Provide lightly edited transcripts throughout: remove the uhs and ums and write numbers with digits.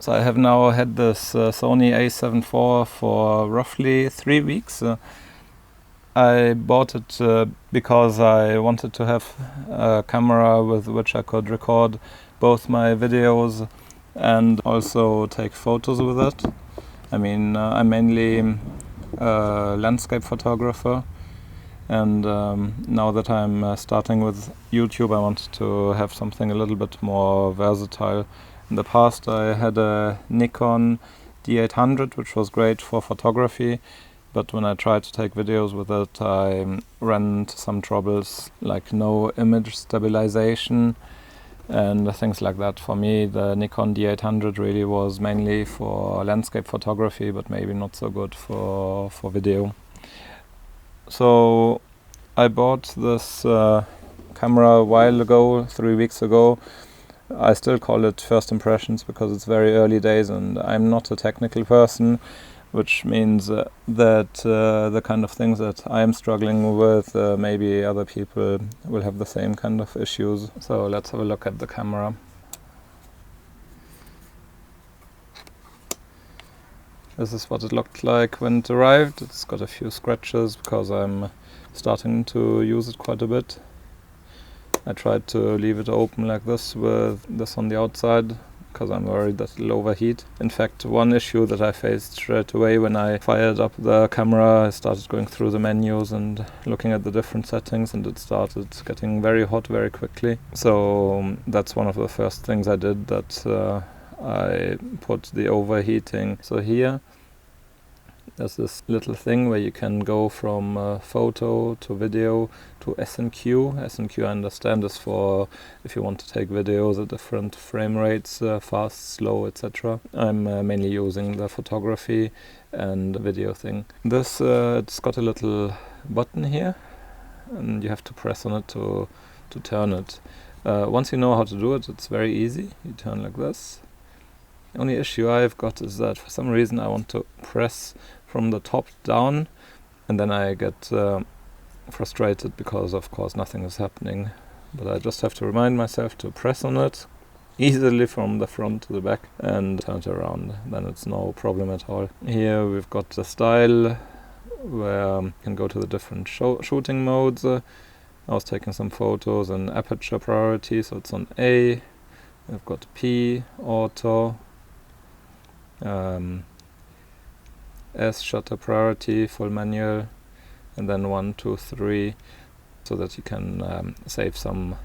So I have now had this Sony A7IV for roughly 3 weeks. I bought it because I wanted to have a camera with which I could record both my videos and also take photos with it. I mean, I'm mainly a landscape photographer, and now that I'm starting with YouTube, I wanted to have something a little bit more versatile. In the past I had a Nikon D800, which was great for photography, but when I tried to take videos with it, I ran into some troubles like no image stabilization and things like that. For me, the Nikon D800 really was mainly for landscape photography, but maybe not so good for video. So I bought this camera a while ago, 3 weeks ago. I still call it first impressions because it's very early days and I'm not a technical person, which means that the kind of things that I'm struggling with, maybe other people will have the same kind of issues. So let's have a look at the camera. This is what it looked like when it arrived. It's got a few scratches because I'm starting to use it quite a bit. I tried to leave it open like this with this on the outside because I'm worried that it'll overheat. In fact, one issue that I faced straight away when I fired up the camera, I started going through the menus and looking at the different settings, and it started getting very hot very quickly. So that's one of the first things I did, that I put the overheating. So here there's this little thing where you can go from photo to video to S&Q. S&Q, I understand, is for if you want to take videos at different frame rates, fast, slow, etc. I'm mainly using the photography and video thing. This, it's got a little button here, and you have to press on it to turn it. Once you know how to do it, it's very easy. You turn like this. The only issue I've got is that for some reason I want to press from the top down, and then I get frustrated because of course nothing is happening. But I just have to remind myself to press on it easily from the front to the back and turn it around. Then it's no problem at all. Here we've got the style where you can go to the different shooting modes. I was taking some photos in aperture priority, so it's on A. We've got P, auto, S, shutter priority, full manual, and then 1, 2, 3, so that you can save some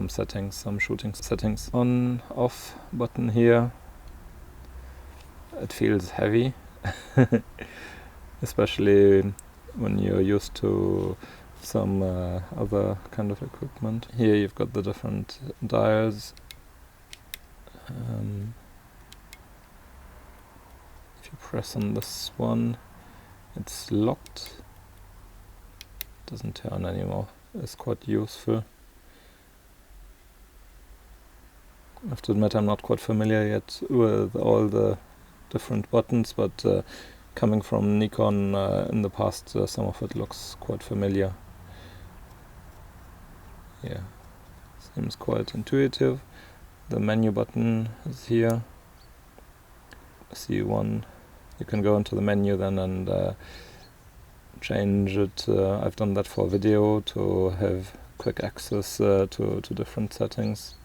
settings, some shooting settings. On, off button here. It feels heavy, especially when you're used to some other kind of equipment. Here you've got the different dials. If you press on this one, it's locked. It doesn't turn anymore. It's quite useful. I have to admit I'm not quite familiar yet with all the different buttons, but coming from Nikon in the past, some of it looks quite familiar. Yeah, seems quite intuitive. The menu button is here. C1. You can go into the menu then and change it. I've done that for video to have quick access to different settings.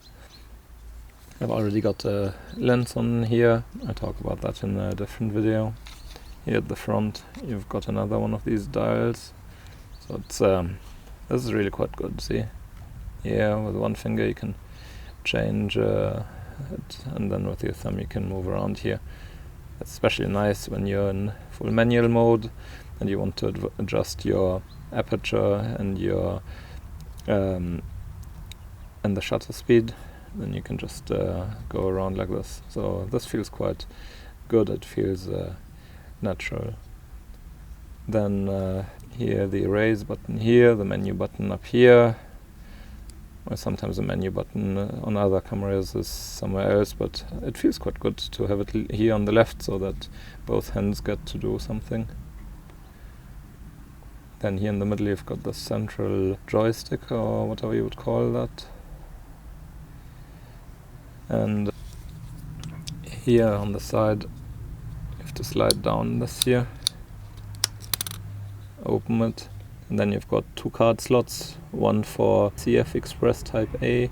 I've already got a lens on here. I talk about that in a different video. Here at the front you've got another one of these dials. So it's this is really quite good. See, here with one finger you can change it, and then with your thumb you can move around here. It's especially nice when you're in full manual mode and you want to adjust your aperture and your and the shutter speed. Then you can just go around like this. So this feels quite good. It feels natural. Then here the erase button here, the menu button up here. Or sometimes the menu button on other cameras is somewhere else, but it feels quite good to have it here on the left so that both hands get to do something. Then here in the middle you've got the central joystick, or whatever you would call that. And here on the side you have to slide down this here, open it, and then you've got 2 card slots, one for CF Express Type A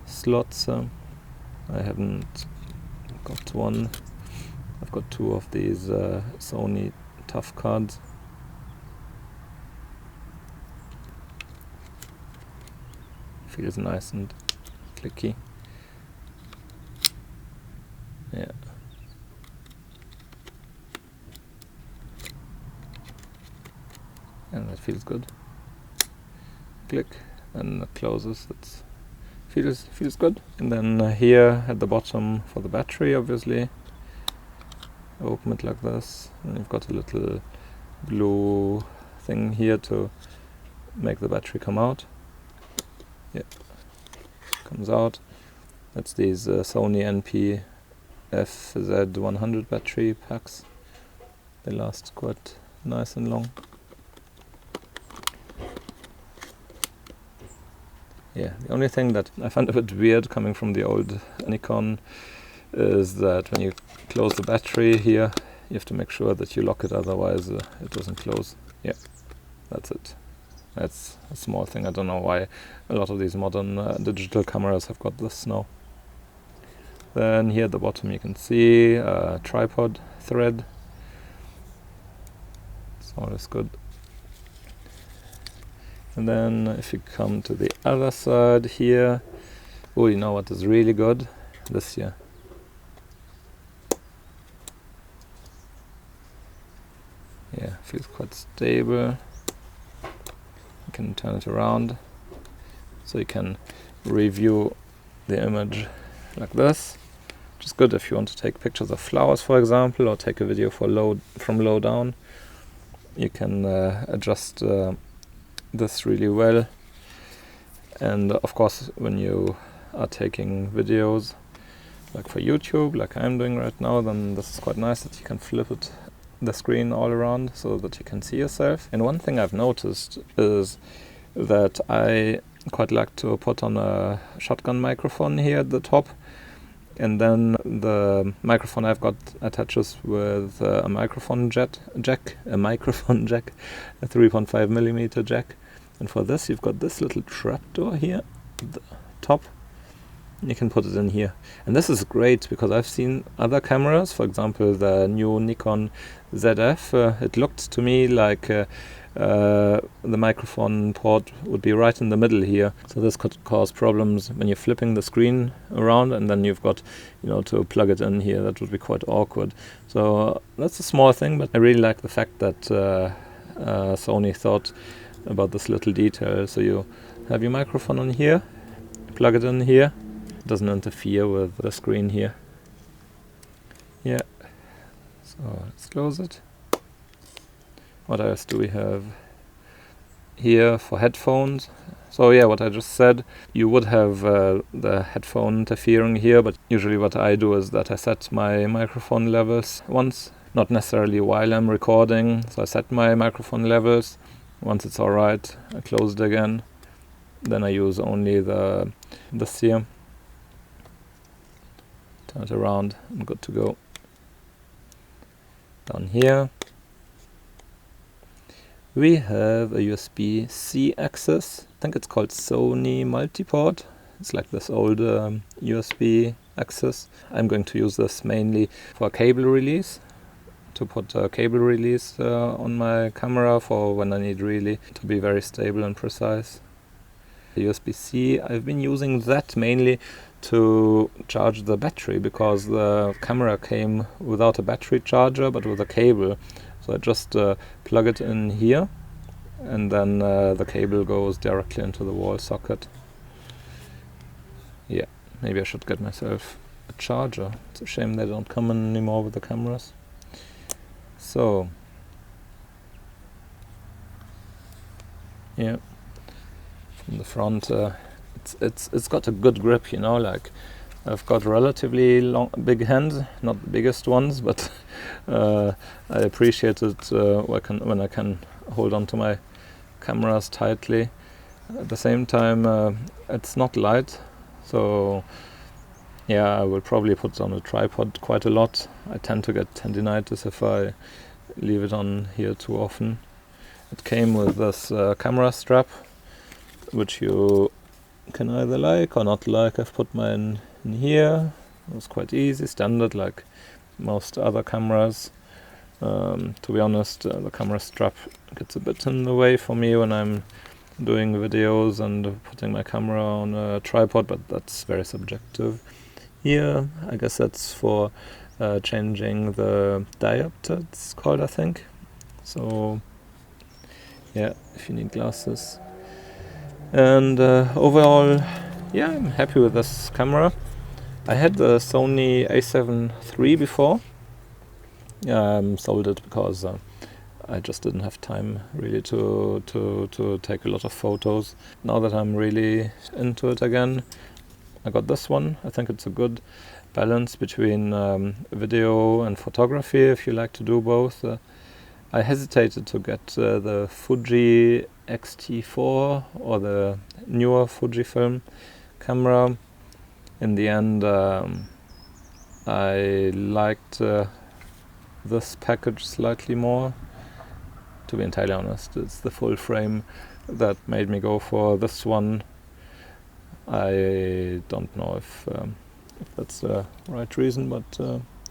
slots. I haven't got one. I've got 2 of these Sony tough cards. Feels nice and clicky. Yeah. And that feels good. Click, and it closes. It feels good. And then here at the bottom for the battery, obviously, open it like this, and you've got a little blue thing here to make the battery come out. Yeah, comes out. That's these Sony A7IV battery packs. They last quite nice and long. Yeah, the only thing that I find a bit weird coming from the old Nikon is that when you close the battery here, you have to make sure that you lock it, otherwise it doesn't close. Yeah, that's it. That's a small thing. I don't know why a lot of these modern digital cameras have got this now. Then here at the bottom you can see a tripod thread. It's always good. And then if you come to the other side here, oh, you know what is really good? This here. Yeah, feels quite stable. You can turn it around so you can review the image like this, which is good if you want to take pictures of flowers, for example, or take a video from low down. You can adjust this really well. And of course, when you are taking videos like for YouTube, like I'm doing right now, then this is quite nice that you can flip the screen all around so that you can see yourself. And one thing I've noticed is that I quite like to put on a shotgun microphone here at the top, and then the microphone I've got attaches with a microphone jack, a 3.5mm jack. And for this you've got this little trapdoor here at the top. You can put it in here, and this is great because I've seen other cameras, for example the new Nikon ZF. It looked to me like the microphone port would be right in the middle here, so this could cause problems when you're flipping the screen around, and then you've got, you know, to plug it in here. That would be quite awkward. So that's a small thing, but I really like the fact that Sony thought about this little detail. So you have your microphone on here, plug it in here. Doesn't interfere with the screen here. Yeah, so let's close it. What else do we have here for headphones? So yeah, what I just said, you would have the headphone interfering here, but usually what I do is that I set my microphone levels once, not necessarily while I'm recording. So I set my microphone levels. Once it's alright, I close it again. Then I use only this here. Turn it around, I'm good to go. Down here we have a USB-C access. I think it's called Sony Multiport. It's like this old USB access. I'm going to use this mainly for cable release, to put a cable release on my camera for when I need really to be very stable and precise. USB-C, I've been using that mainly to charge the battery, because the camera came without a battery charger but with a cable. So I just plug it in here, and then the cable goes directly into the wall socket. Yeah, maybe I should get myself a charger. It's a shame they don't come in anymore with the cameras. So yeah, from the front it's got a good grip, you know, like I've got relatively big hands, not the biggest ones, but I appreciate it when I can hold on to my cameras tightly. At the same time, it's not light, so Yeah, I will probably put it on a tripod quite a lot. I tend to get tendinitis if I leave it on here too often. It came with this camera strap, which you can either like or not like. I've put mine in here. It was quite easy, standard like most other cameras. To be honest, the camera strap gets a bit in the way for me when I'm doing videos and putting my camera on a tripod, but that's very subjective. Here, I guess that's for changing the diopter, it's called, I think. So, yeah, if you need glasses. And overall, yeah, I'm happy with this camera. I had the Sony A7 III before. Sold it because I just didn't have time really to take a lot of photos. Now that I'm really into it again, I got this one. I think it's a good balance between video and photography if you like to do both. I hesitated to get the Fuji X-T4 or the newer Fujifilm camera. In the end, I liked this package slightly more. To be entirely honest, it's the full frame that made me go for this one. I don't know if that's the right reason, but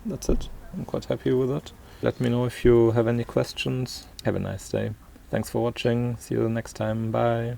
that's it. I'm quite happy with it. Let me know if you have any questions. Have a nice day. Thanks for watching. See you next time. Bye.